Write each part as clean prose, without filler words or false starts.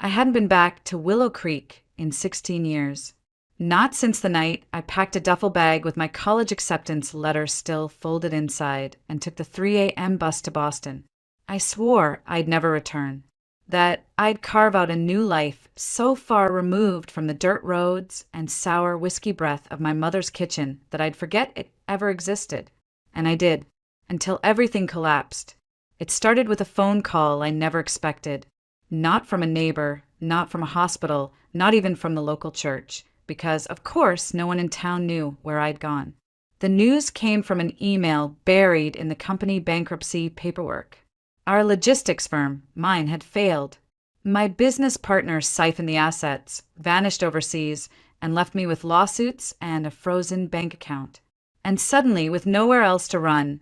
I hadn't been back to Willow Creek in 16 years. Not since the night I packed a duffel bag with my college acceptance letter still folded inside and took the 3 a.m. bus to Boston. I swore I'd never return, that I'd carve out a new life so far removed from the dirt roads and sour whiskey breath of my mother's kitchen that I'd forget it ever existed. And I did, until everything collapsed. It started with a phone call I never expected. Not from a neighbor, not from a hospital, not even from the local church, because, of course, no one in town knew where I'd gone. The news came from an email buried in the company bankruptcy paperwork. Our logistics firm, mine, had failed. My business partner siphoned the assets, vanished overseas, and left me with lawsuits and a frozen bank account. And suddenly, with nowhere else to run,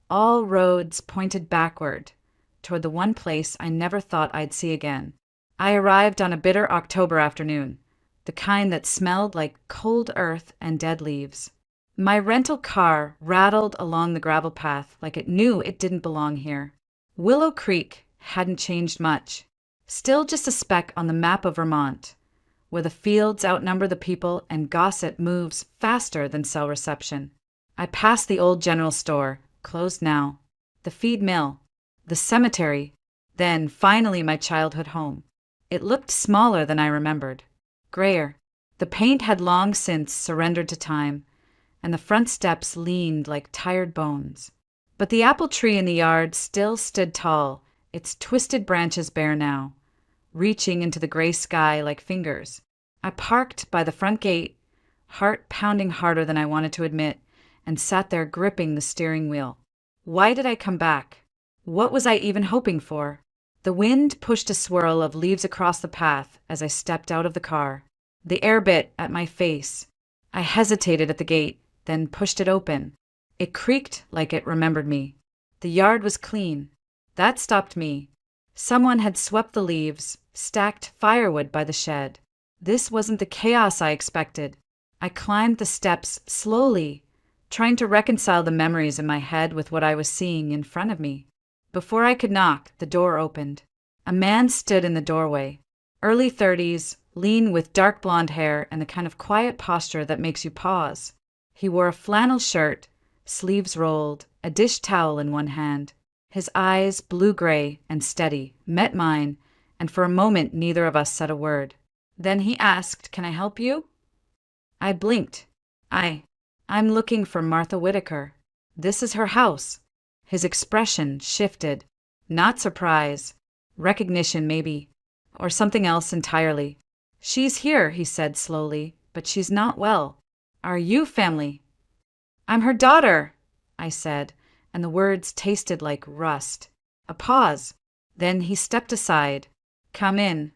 all roads pointed backward, toward the one place I never thought I'd see again. I arrived on a bitter October afternoon, the kind that smelled like cold earth and dead leaves. My rental car rattled along the gravel path like it knew it didn't belong here. Willow Creek hadn't changed much, still just a speck on the map of Vermont, where the fields outnumber the people and gossip moves faster than cell reception. I passed the old general store, closed now, the feed mill, the cemetery, then finally my childhood home. It looked smaller than I remembered, grayer. The paint had long since surrendered to time, and the front steps leaned like tired bones. But the apple tree in the yard still stood tall, its twisted branches bare now, reaching into the gray sky like fingers. I parked by the front gate, heart pounding harder than I wanted to admit, and sat there gripping the steering wheel. Why did I come back? What was I even hoping for? The wind pushed a swirl of leaves across the path as I stepped out of the car. The air bit at my face. I hesitated at the gate, then pushed it open. It creaked like it remembered me. The yard was clean. That stopped me. Someone had swept the leaves, stacked firewood by the shed. This wasn't the chaos I expected. I climbed the steps slowly, trying to reconcile the memories in my head with what I was seeing in front of me. Before I could knock, the door opened. A man stood in the doorway, early 30s, lean with dark blonde hair and the kind of quiet posture that makes you pause. He wore a flannel shirt, sleeves rolled, a dish towel in one hand. His eyes, blue-gray and steady, met mine, and for a moment neither of us said a word. Then he asked, "Can I help you?" I blinked. I'm looking for Martha Whitaker. This is her house." His expression shifted. Not surprise. Recognition, maybe. Or something else entirely. "She's here," he said slowly, "but she's not well. Are you family?" "I'm her daughter," I said, and the words tasted like rust. A pause. Then he stepped aside. "Come in."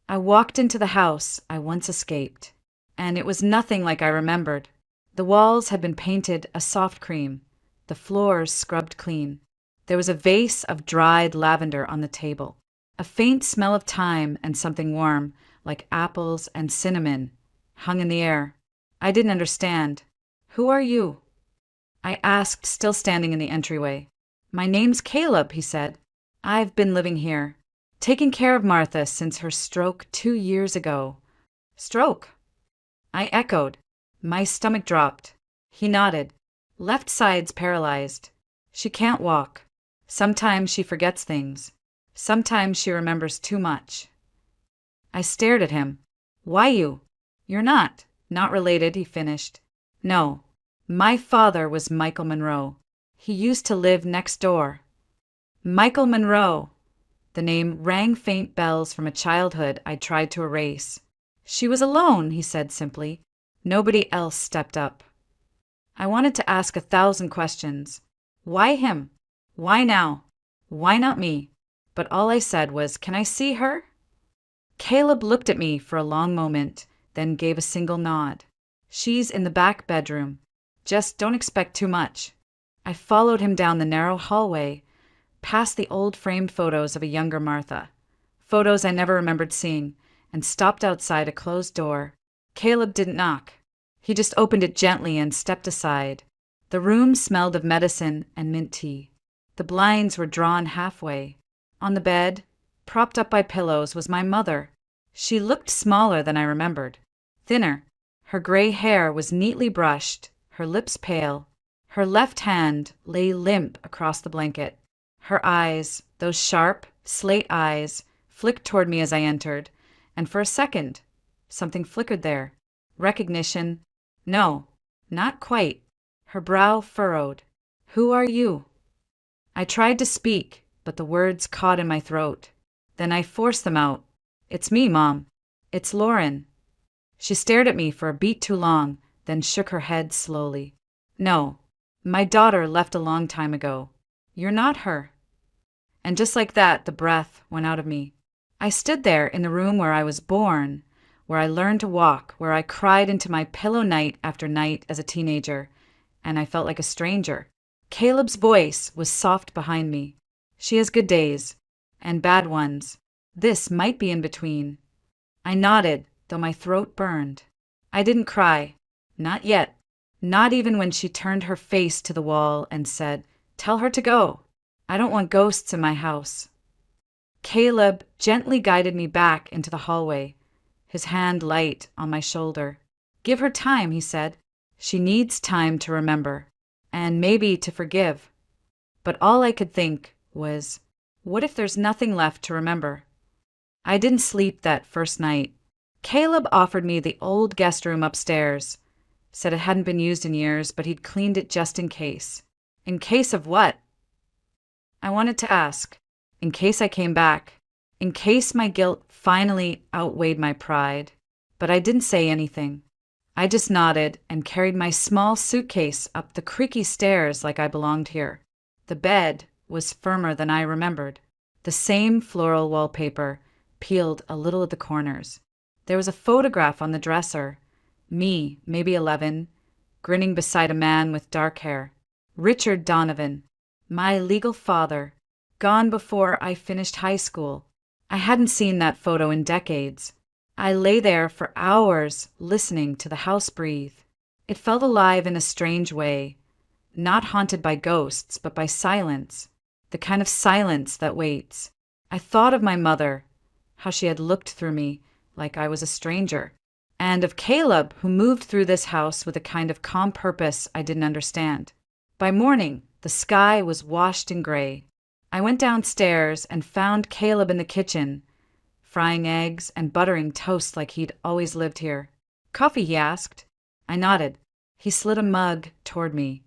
I walked into the house I once escaped, and it was nothing like I remembered. The walls had been painted a soft cream, the floors scrubbed clean. There was a vase of dried lavender on the table, a faint smell of thyme and something warm, like apples and cinnamon, hung in the air. I didn't understand. "Who are you?" I asked, still standing in the entryway. "My name's Caleb," he said. "I've been living here, taking care of Martha since her stroke 2 years ago." "Stroke?" I echoed. My stomach dropped. He nodded. "Left side's paralyzed. She can't walk. Sometimes she forgets things. Sometimes she remembers too much." I stared at him. "Why you?" "You're not related," he finished. "No. My father was Michael Monroe. He used to live next door." Michael Monroe. The name rang faint bells from a childhood I tried to erase. "She was alone," he said simply. Nobody else stepped up. I wanted to ask 1,000 questions. Why him? Why now? Why not me? But all I said was, "Can I see her?" Caleb looked at me for a long moment, then gave a single nod. "She's in the back bedroom. Just don't expect too much." I followed him down the narrow hallway, past the old framed photos of a younger Martha, photos I never remembered seeing, and stopped outside a closed door. Caleb didn't knock. He just opened it gently and stepped aside. The room smelled of medicine and mint tea. The blinds were drawn halfway. On the bed, propped up by pillows, was my mother. She looked smaller than I remembered, thinner. Her gray hair was neatly brushed, her lips pale. Her left hand lay limp across the blanket. Her eyes, those sharp, slate eyes, flicked toward me as I entered, and for a second, something flickered there. Recognition? No, not quite. Her brow furrowed. "Who are you?" I tried to speak, but the words caught in my throat. Then I forced them out. "It's me, Mom. It's Lauren." She stared at me for a beat too long, then shook her head slowly. "No, my daughter left a long time ago. You're not her." And just like that, the breath went out of me. I stood there in the room where I was born, where I learned to walk, where I cried into my pillow night after night as a teenager, and I felt like a stranger. Caleb's voice was soft behind me. "She has good days, and bad ones. This might be in between." I nodded, though my throat burned. I didn't cry. Not yet. Not even when she turned her face to the wall and said, "Tell her to go. I don't want ghosts in my house." Caleb gently guided me back into the hallway, his hand light on my shoulder. "Give her time," he said. "She needs time to remember, and maybe to forgive." But all I could think was, what if there's nothing left to remember? I didn't sleep that first night. Caleb offered me the old guest room upstairs. Said it hadn't been used in years, but he'd cleaned it just in case. In case of what? I wanted to ask. In case I came back. In case my guilt finally outweighed my pride. But I didn't say anything. I just nodded and carried my small suitcase up the creaky stairs like I belonged here. The bed was firmer than I remembered. The same floral wallpaper, peeled a little at the corners. There was a photograph on the dresser. Me, maybe 11, grinning beside a man with dark hair. Richard Donovan, my legal father, gone before I finished high school. I hadn't seen that photo in decades. I lay there for hours listening to the house breathe. It felt alive in a strange way, not haunted by ghosts, but by silence, the kind of silence that waits. I thought of my mother, how she had looked through me like I was a stranger, and of Caleb, who moved through this house with a kind of calm purpose I didn't understand. By morning, the sky was washed in gray. I went downstairs and found Caleb in the kitchen, frying eggs and buttering toast like he'd always lived here. "Coffee?" he asked. I nodded. He slid a mug toward me,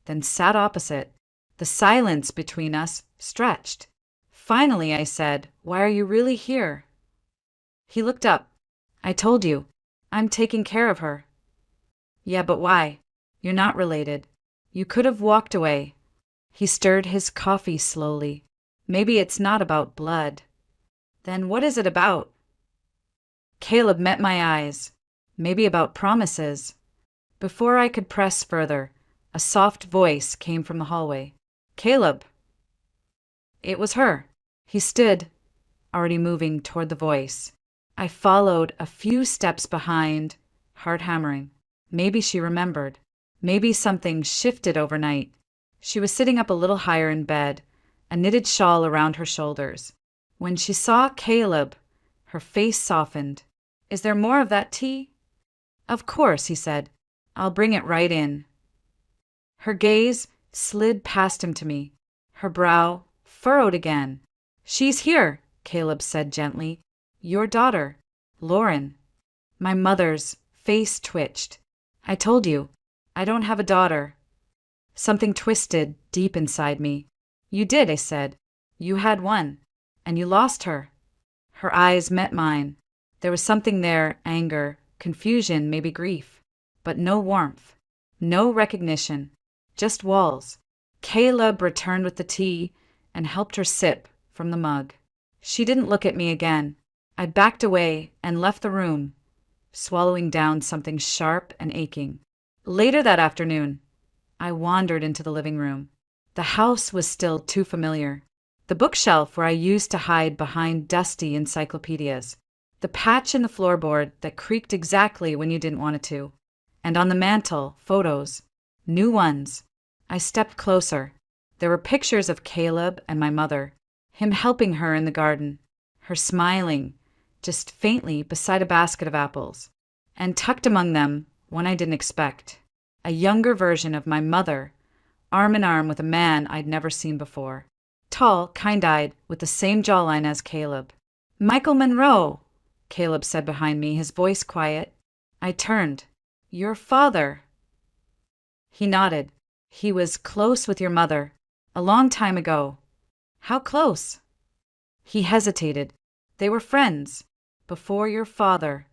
then sat opposite. The silence between us stretched. Finally, I said, "Why are you really here?" He looked up. "I told you. I'm taking care of her." "Yeah, but why? You're not related. You could have walked away." He stirred his coffee slowly. "Maybe it's not about blood." "Then what is it about?" Caleb met my eyes. "Maybe about promises." Before I could press further, a soft voice came from the hallway. "Caleb." It was her. He stood, already moving toward the voice. I followed a few steps behind, heart hammering. Maybe she remembered. Maybe something shifted overnight. She was sitting up a little higher in bed, a knitted shawl around her shoulders. When she saw Caleb, her face softened. "Is there more of that tea?" "Of course," he said. "I'll bring it right in." Her gaze slid past him to me, her brow furrowed again. "She's here," Caleb said gently. "Your daughter, Lauren." My mother's face twitched. "I told you, I don't have a daughter." Something twisted deep inside me. "You did," I said. "You had one, and you lost her." Her eyes met mine. There was something there, anger, confusion, maybe grief, but no warmth, no recognition, just walls. Caleb returned with the tea and helped her sip from the mug. She didn't look at me again. I backed away and left the room, swallowing down something sharp and aching. Later that afternoon, I wandered into the living room. The house was still too familiar. The bookshelf where I used to hide behind dusty encyclopedias. The patch in the floorboard that creaked exactly when you didn't want it to. And on the mantel, photos. New ones. I stepped closer. There were pictures of Caleb and my mother, him helping her in the garden, her smiling, just faintly beside a basket of apples. And tucked among them, one I didn't expect, a younger version of my mother, arm in arm with a man I'd never seen before. Tall, kind-eyed, with the same jawline as Caleb. "Michael Monroe," Caleb said behind me, his voice quiet. I turned. "Your father." He nodded. "He was close with your mother. A long time ago." "How close?" He hesitated. "They were friends. Before your father."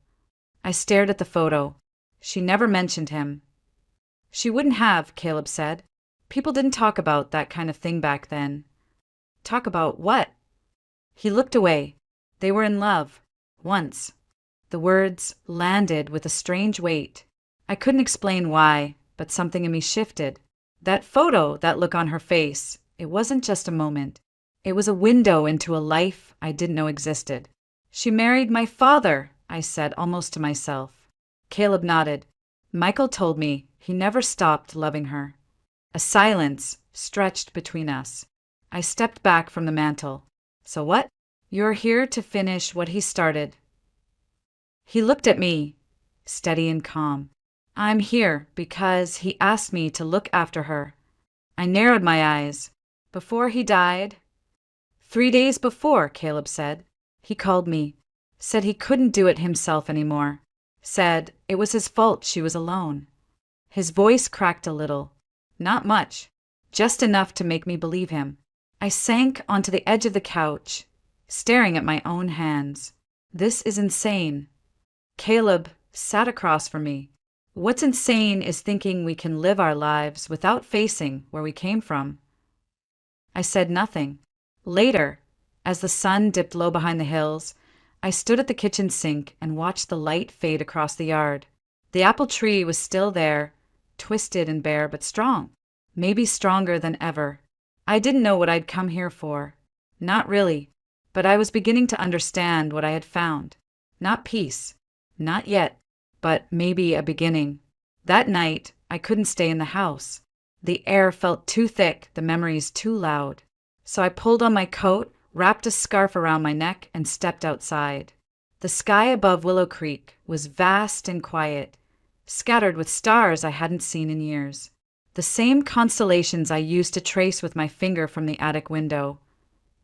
I stared at the photo. She never mentioned him. "She wouldn't have," Caleb said. "People didn't talk about that kind of thing back then." "Talk about what?" He looked away. "They were in love. Once." The words landed with a strange weight. I couldn't explain why, but something in me shifted. That photo, that look on her face, it wasn't just a moment. It was a window into a life I didn't know existed. "She married my father," I said, almost to myself. Caleb nodded. "Michael told me he never stopped loving her." A silence stretched between us. I stepped back from the mantel. "So what?" "You're here to finish what he started." He looked at me, steady and calm. "I'm here because he asked me to look after her." I narrowed my eyes. "Before he died?" 3 days before," Caleb said. "He called me. Said he couldn't do it himself anymore. Said it was his fault she was alone." His voice cracked a little. Not much. Just enough to make me believe him. I sank onto the edge of the couch, staring at my own hands. This is insane. Caleb sat across from me. What's insane is thinking we can live our lives without facing where we came from. I said nothing. Later, as the sun dipped low behind the hills, I stood at the kitchen sink and watched the light fade across the yard. The apple tree was still there, twisted and bare but strong, maybe stronger than ever. I didn't know what I'd come here for. Not really, but I was beginning to understand what I had found. Not peace. Not yet, but maybe a beginning. That night, I couldn't stay in the house. The air felt too thick, the memories too loud. So I pulled on my coat, wrapped a scarf around my neck, and stepped outside. The sky above Willow Creek was vast and quiet, scattered with stars I hadn't seen in years. The same constellations I used to trace with my finger from the attic window,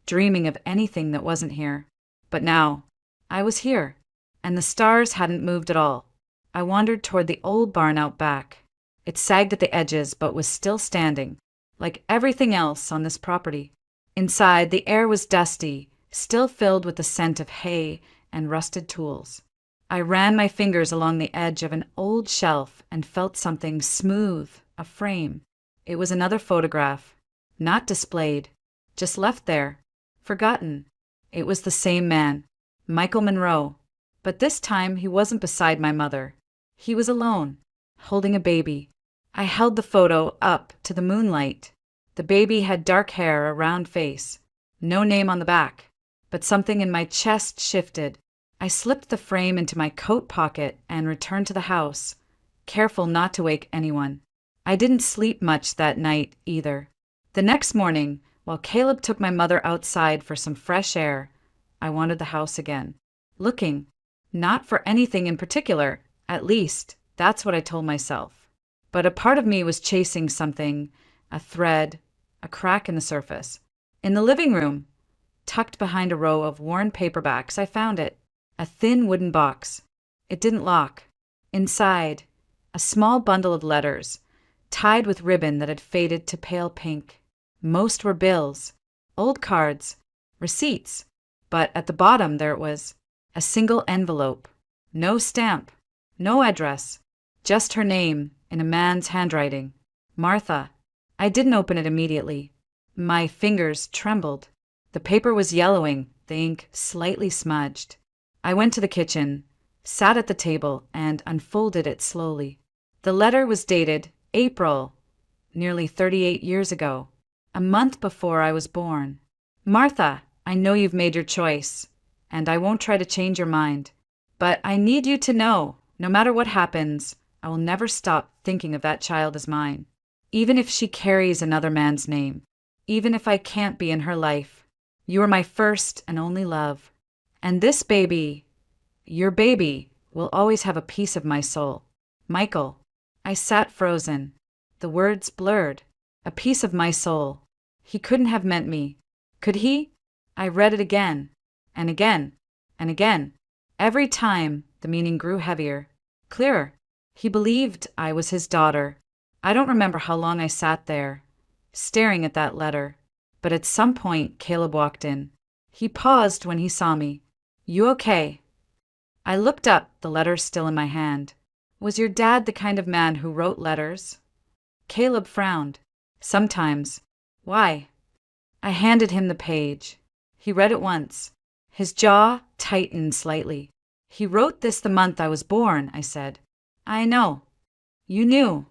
dreaming of anything that wasn't here. But now, I was here, and the stars hadn't moved at all. I wandered toward the old barn out back. It sagged at the edges but was still standing, like everything else on this property. Inside, the air was dusty, still filled with the scent of hay and rusted tools. I ran my fingers along the edge of an old shelf and felt something smooth, a frame. It was another photograph, not displayed, just left there, forgotten. It was the same man, Michael Monroe, but this time he wasn't beside my mother. He was alone, holding a baby. I held the photo up to the moonlight. The baby had dark hair, a round face. No name on the back, but something in my chest shifted. I slipped the frame into my coat pocket and returned to the house, careful not to wake anyone. I didn't sleep much that night either. The next morning, while Caleb took my mother outside for some fresh air, I wanted the house again. Looking, not for anything in particular, at least, that's what I told myself. But a part of me was chasing something, a thread, a crack in the surface. In the living room, tucked behind a row of worn paperbacks, I found it. A thin wooden box. It didn't lock. Inside, a small bundle of letters, tied with ribbon that had faded to pale pink. Most were bills, old cards, receipts, but at the bottom there it was, a single envelope. No stamp, no address, just her name in a man's handwriting. Martha. I didn't open it immediately. My fingers trembled. The paper was yellowing, the ink slightly smudged. I went to the kitchen, sat at the table, and unfolded it slowly. The letter was dated April, nearly 38 years ago, a month before I was born. "Martha, I know you've made your choice, and I won't try to change your mind. But I need you to know, no matter what happens, I will never stop thinking of that child as mine. Even if she carries another man's name, even if I can't be in her life, you are my first and only love. And this baby, your baby, will always have a piece of my soul. Michael. I sat frozen. The words blurred. A piece of my soul. He couldn't have meant me. Could he? I read it again, and again, and again. Every time, the meaning grew heavier, clearer. He believed I was his daughter. I don't remember how long I sat there, staring at that letter, but at some point Caleb walked in. He paused when he saw me. You okay? I looked up, the letter still in my hand. Was your dad the kind of man who wrote letters? Caleb frowned. Sometimes. Why? I handed him the page. He read it once. His jaw tightened slightly. He wrote this the month I was born, I said. I know. You knew.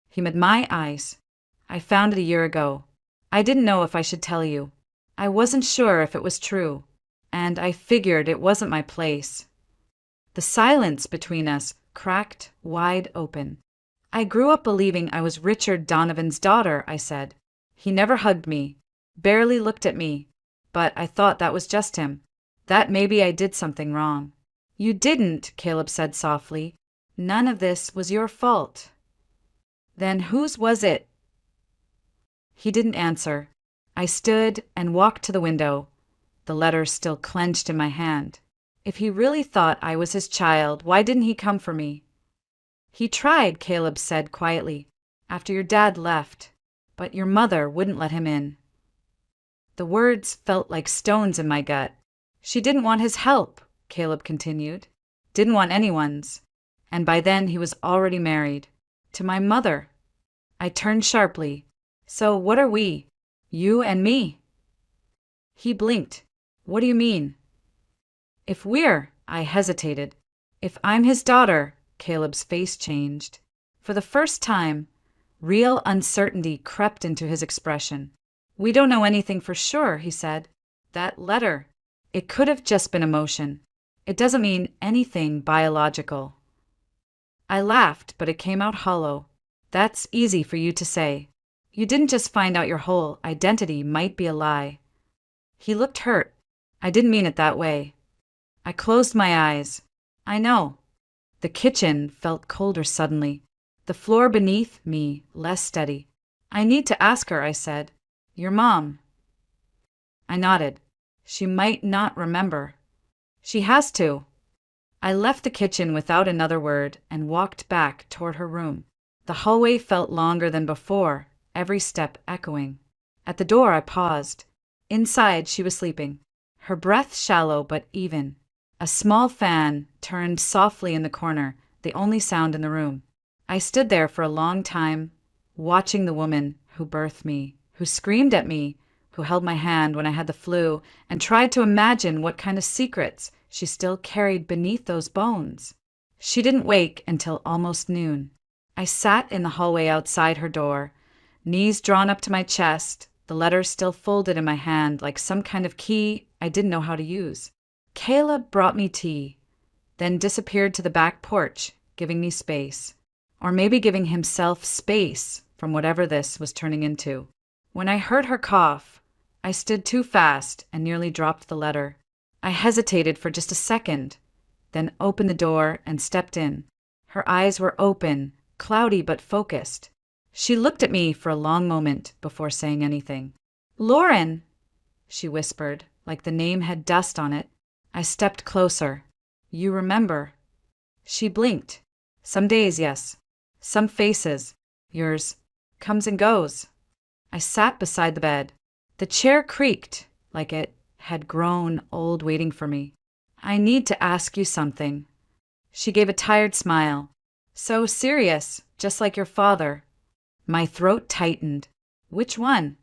He met my eyes. I found it a year ago. I didn't know if I should tell you. I wasn't sure if it was true, and I figured it wasn't my place. The silence between us cracked wide open. I grew up believing I was Richard Donovan's daughter, I said. He never hugged me, barely looked at me, but I thought that was just him, that maybe I did something wrong. You didn't, Caleb said softly. None of this was your fault. Then whose was it? He didn't answer. I stood and walked to the window, the letter still clenched in my hand. If he really thought I was his child, why didn't he come for me? He tried, Caleb said quietly, after your dad left, but your mother wouldn't let him in. The words felt like stones in my gut. She didn't want his help, Caleb continued. Didn't want anyone's. And by then he was already married. To my mother. I turned sharply. So what are we? You and me? He blinked. What do you mean? If we're, I hesitated. If I'm his daughter, Caleb's face changed. For the first time, real uncertainty crept into his expression. We don't know anything for sure, he said. That letter, it could have just been emotion. It doesn't mean anything biological. I laughed, but it came out hollow. That's easy for you to say. You didn't just find out your whole identity might be a lie. He looked hurt. I didn't mean it that way. I closed my eyes. I know. The kitchen felt colder suddenly. The floor beneath me less steady. I need to ask her, I said. Your mom. I nodded. She might not remember. She has to. I left the kitchen without another word and walked back toward her room. The hallway felt longer than before, every step echoing. At the door I paused. Inside she was sleeping, her breath shallow but even. A small fan turned softly in the corner, the only sound in the room. I stood there for a long time, watching the woman who birthed me, who screamed at me, who held my hand when I had the flu, and tried to imagine what kind of secrets she still carried beneath those bones. She didn't wake until almost noon. I sat in the hallway outside her door, knees drawn up to my chest, the letter still folded in my hand like some kind of key I didn't know how to use. Caleb brought me tea, then disappeared to the back porch, giving me space. Or maybe giving himself space from whatever this was turning into. When I heard her cough, I stood too fast and nearly dropped the letter. I hesitated for just a second, then opened the door and stepped in. Her eyes were open, cloudy but focused. She looked at me for a long moment before saying anything. Lauren, she whispered, like the name had dust on it. I stepped closer. You remember? She blinked. Some days, yes. Some faces. Yours comes and goes. I sat beside the bed. The chair creaked, like it had grown old waiting for me. I need to ask you something. She gave a tired smile. So serious, just like your father. My throat tightened. Which one?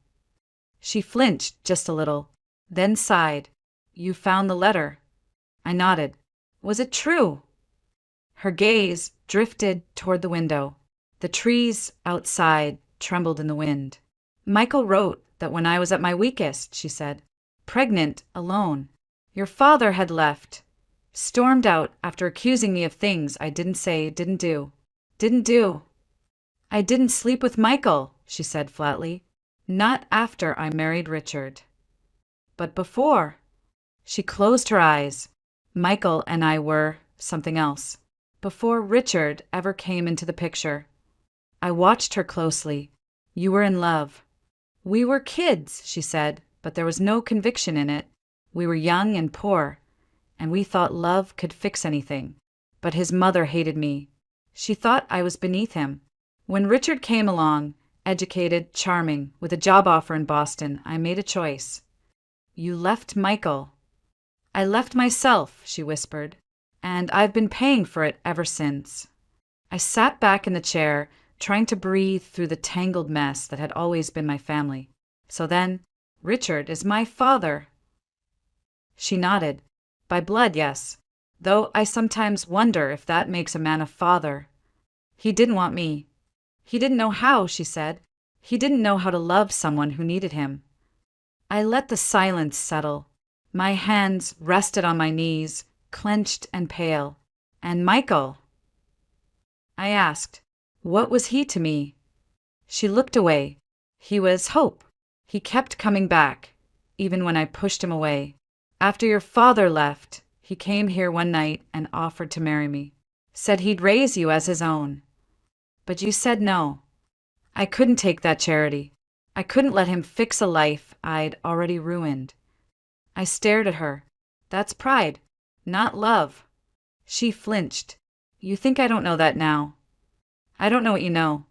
She flinched just a little, then sighed. You found the letter. I nodded. Was it true? Her gaze drifted toward the window. The trees outside trembled in the wind. Michael wrote that when I was at my weakest, she said. Pregnant, alone. Your father had left. Stormed out after accusing me of things I didn't say, didn't do. Didn't do. I didn't sleep with Michael, she said flatly. Not after I married Richard. But before. She closed her eyes. Michael and I were something else. Before Richard ever came into the picture, I watched her closely. You were in love. We were kids, she said, but there was no conviction in it. We were young and poor, and we thought love could fix anything. But his mother hated me. She thought I was beneath him. When Richard came along, educated, charming, with a job offer in Boston, I made a choice. You left Michael. I left myself, she whispered, and I've been paying for it ever since. I sat back in the chair, trying to breathe through the tangled mess that had always been my family. So then, Richard is my father. She nodded. By blood, yes, though I sometimes wonder if that makes a man a father. He didn't want me. He didn't know how, she said. He didn't know how to love someone who needed him. I let the silence settle. My hands rested on my knees, clenched and pale. And Michael? I asked, what was he to me? She looked away. He was hope. He kept coming back, even when I pushed him away. After your father left, he came here one night and offered to marry me. Said he'd raise you as his own. But you said no. I couldn't take that charity. I couldn't let him fix a life I'd already ruined. I stared at her. That's pride, not love. She flinched. You think I don't know that now? I don't know what you know.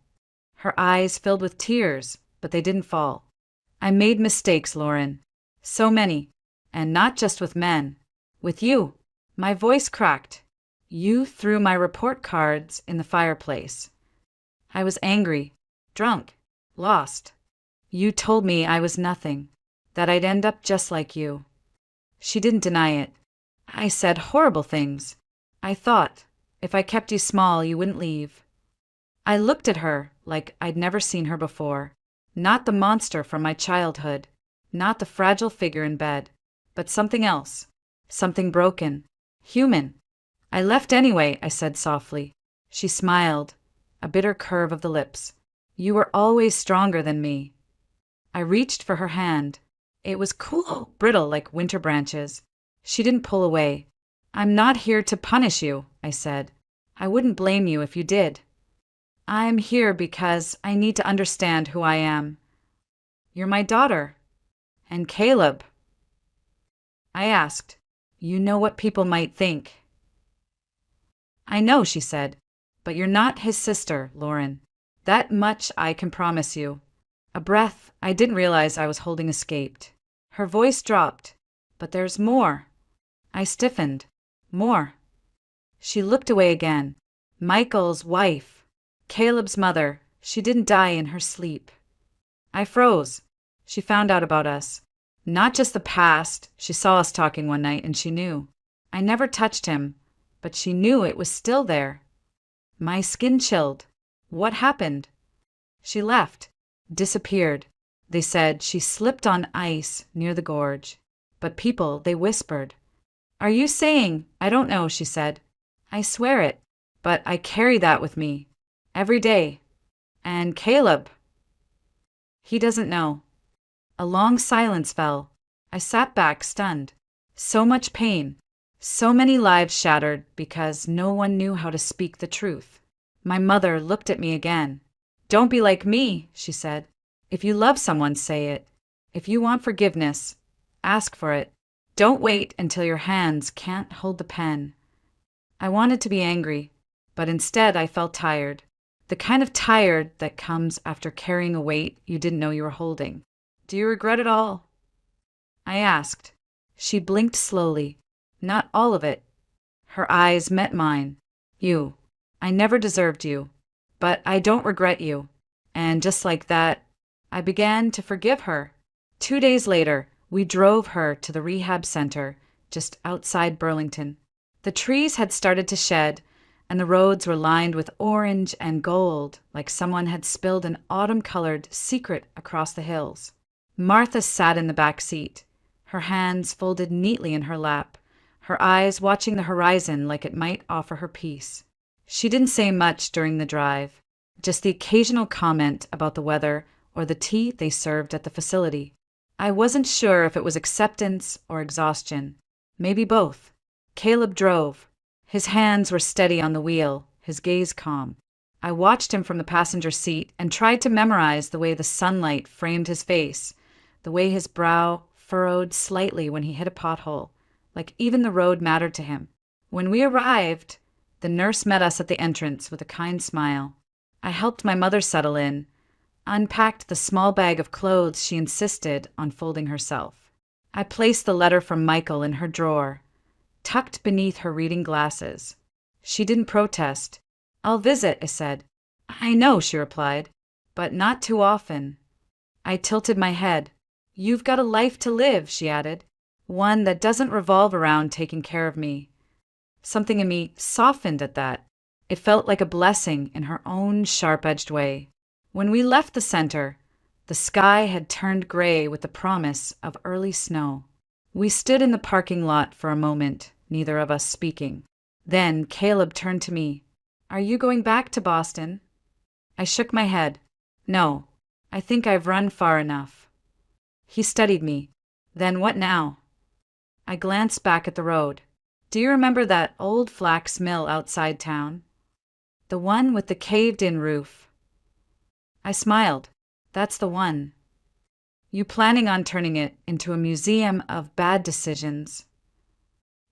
Her eyes filled with tears, but they didn't fall. I made mistakes, Lauren. So many. And not just with men. With you. My voice cracked. You threw my report cards in the fireplace. I was angry, drunk, lost. You told me I was nothing, that I'd end up just like you. She didn't deny it. I said horrible things. I thought, if I kept you small, you wouldn't leave. I looked at her like I'd never seen her before. Not the monster from my childhood, not the fragile figure in bed, but something else, something broken, human. I left anyway, I said softly. She smiled, a bitter curve of the lips. You were always stronger than me. I reached for her hand. It was cool, brittle like winter branches. She didn't pull away. I'm not here to punish you, I said. I wouldn't blame you if you did. I'm here because I need to understand who I am. You're my daughter. And Caleb. I asked, you know what people might think. I know, she said, but you're not his sister, Lauren. That much I can promise you. A breath I didn't realize I was holding escaped. Her voice dropped. But there's more. I stiffened. More. She looked away again. Michael's wife. Caleb's mother. She didn't die in her sleep. I froze. She found out about us. Not just the past. She saw us talking one night and she knew. I never touched him, but she knew it was still there. My skin chilled. What happened? She left. Disappeared. They said she slipped on ice near the gorge. But people, they whispered. Are you saying? I don't know, she said. I swear it. But I carry that with me. Every day. And Caleb. He doesn't know. A long silence fell. I sat back, stunned. So much pain. So many lives shattered because no one knew how to speak the truth. My mother looked at me again. Don't be like me, she said. If you love someone, say it. If you want forgiveness, ask for it. Don't wait until your hands can't hold the pen. I wanted to be angry, but instead I felt tired. The kind of tired that comes after carrying a weight you didn't know you were holding. Do you regret it all? I asked. She blinked slowly. Not all of it. Her eyes met mine. You. I never deserved you. But I don't regret you. And just like that, I began to forgive her. 2 days later, we drove her to the rehab center just outside Burlington. The trees had started to shed, and the roads were lined with orange and gold, like someone had spilled an autumn-colored secret across the hills. Martha sat in the back seat, her hands folded neatly in her lap, her eyes watching the horizon like it might offer her peace. She didn't say much during the drive, just the occasional comment about the weather or the tea they served at the facility. I wasn't sure if it was acceptance or exhaustion. Maybe both. Caleb drove. His hands were steady on the wheel, his gaze calm. I watched him from the passenger seat and tried to memorize the way the sunlight framed his face, the way his brow furrowed slightly when he hit a pothole, like even the road mattered to him. When we arrived, the nurse met us at the entrance with a kind smile. I helped my mother settle in, unpacked the small bag of clothes she insisted on folding herself. I placed the letter from Michael in her drawer, tucked beneath her reading glasses. She didn't protest. "I'll visit," I said. "I know," she replied, "but not too often." I tilted my head. "You've got a life to live," she added, "one that doesn't revolve around taking care of me." Something in me softened at that. It felt like a blessing in her own sharp-edged way. When we left the center, the sky had turned gray with the promise of early snow. We stood in the parking lot for a moment, neither of us speaking. Then Caleb turned to me. "Are you going back to Boston?" I shook my head. "No, I think I've run far enough." He studied me. "Then what now?" I glanced back at the road. "Do you remember that old flax mill outside town? The one with the caved-in roof?" I smiled. "That's the one." "You planning on turning it into a museum of bad decisions?"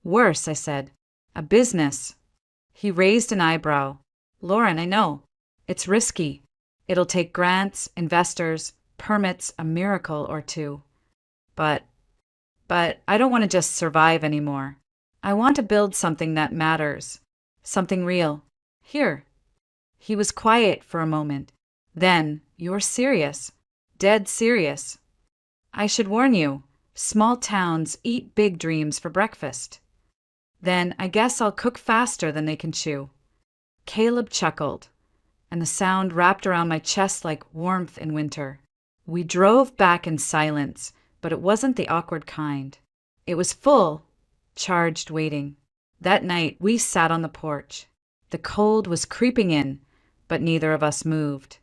"Worse," I said. "A business." He raised an eyebrow. "Lauren, I know. It's risky. It'll take grants, investors, permits, a miracle or two. But I don't want to just survive anymore. I want to build something that matters. Something real. Here." He was quiet for a moment. Then, "You're serious. Dead serious. I should warn you, small towns eat big dreams for breakfast." "Then I guess I'll cook faster than they can chew." Caleb chuckled, and the sound wrapped around my chest like warmth in winter. We drove back in silence, but it wasn't the awkward kind. It was full, charged waiting. That night, we sat on the porch. The cold was creeping in, but neither of us moved.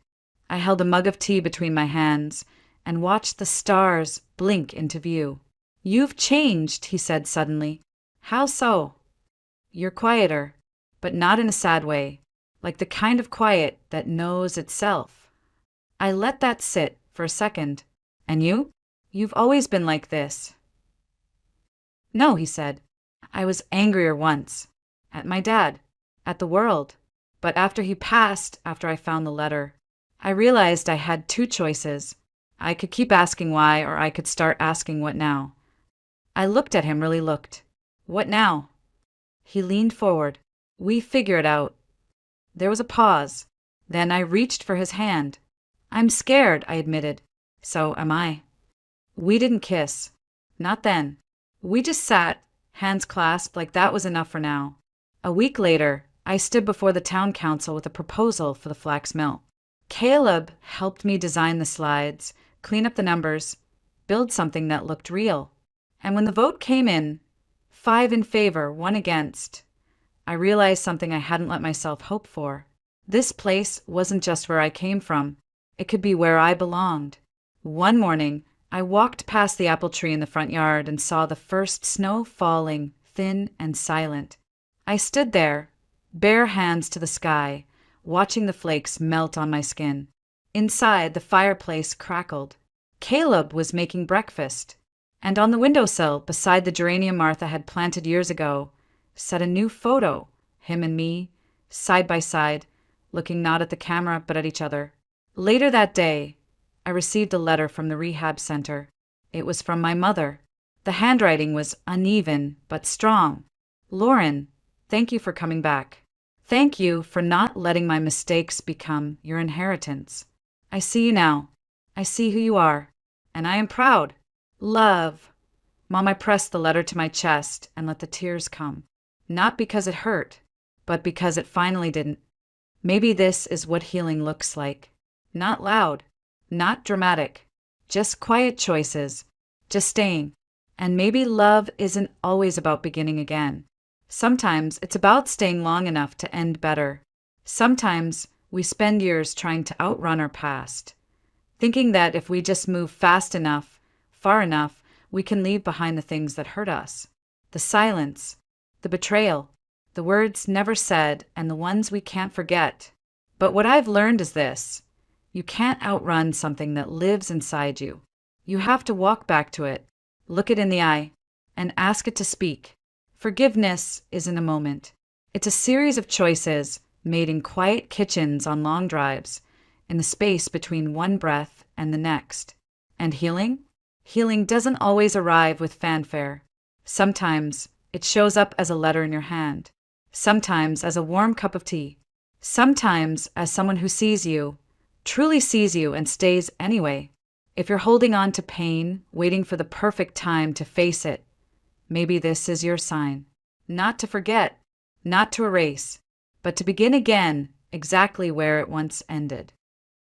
I held a mug of tea between my hands and watched the stars blink into view. "You've changed," he said suddenly. "How so?" "You're quieter, but not in a sad way, like the kind of quiet that knows itself." I let that sit for a second. "And you? You've always been like this." "No," he said. "I was angrier once. At my dad. At the world. But after he passed, after I found the letter, I realized I had two choices. I could keep asking why, or I could start asking what now." I looked at him, really looked. "What now?" He leaned forward. "We figure it out." There was a pause. Then I reached for his hand. "I'm scared," I admitted. "So am I." We didn't kiss. Not then. We just sat, hands clasped, like that was enough for now. A week later, I stood before the town council with a proposal for the flax mill. Caleb helped me design the slides, clean up the numbers, build something that looked real. And when the vote came in, 5 in favor, 1 against, I realized something I hadn't let myself hope for. This place wasn't just where I came from. It could be where I belonged. One morning, I walked past the apple tree in the front yard and saw the first snow falling, thin and silent. I stood there, bare hands to the sky, watching the flakes melt on my skin. Inside, the fireplace crackled. Caleb was making breakfast. And on the windowsill, beside the geranium Martha had planted years ago, sat a new photo, him and me, side by side, looking not at the camera but at each other. Later that day, I received a letter from the rehab center. It was from my mother. The handwriting was uneven but strong. "Lauren, thank you for coming back. Thank you for not letting my mistakes become your inheritance. I see you now. I see who you are. And I am proud. Love." Mom, I pressed the letter to my chest and let the tears come. Not because it hurt, but because it finally didn't. Maybe this is what healing looks like. Not loud, not dramatic, just quiet choices, just staying. And maybe love isn't always about beginning again. Sometimes it's about staying long enough to end better. Sometimes we spend years trying to outrun our past, thinking that if we just move fast enough, far enough, we can leave behind the things that hurt us. the silence, the betrayal, the words never said, and the ones we can't forget. But what I've learned is this: you can't outrun something that lives inside you. You have to walk back to it, look it in the eye, and ask it to speak. Forgiveness isn't a moment. It's a series of choices made in quiet kitchens on long drives, in the space between one breath and the next. And healing? Healing doesn't always arrive with fanfare. Sometimes it shows up as a letter in your hand. Sometimes as a warm cup of tea. Sometimes as someone who sees you, truly sees you, and stays anyway. If you're holding on to pain, waiting for the perfect time to face it, maybe this is your sign. Not to forget, not to erase, but to begin again exactly where it once ended.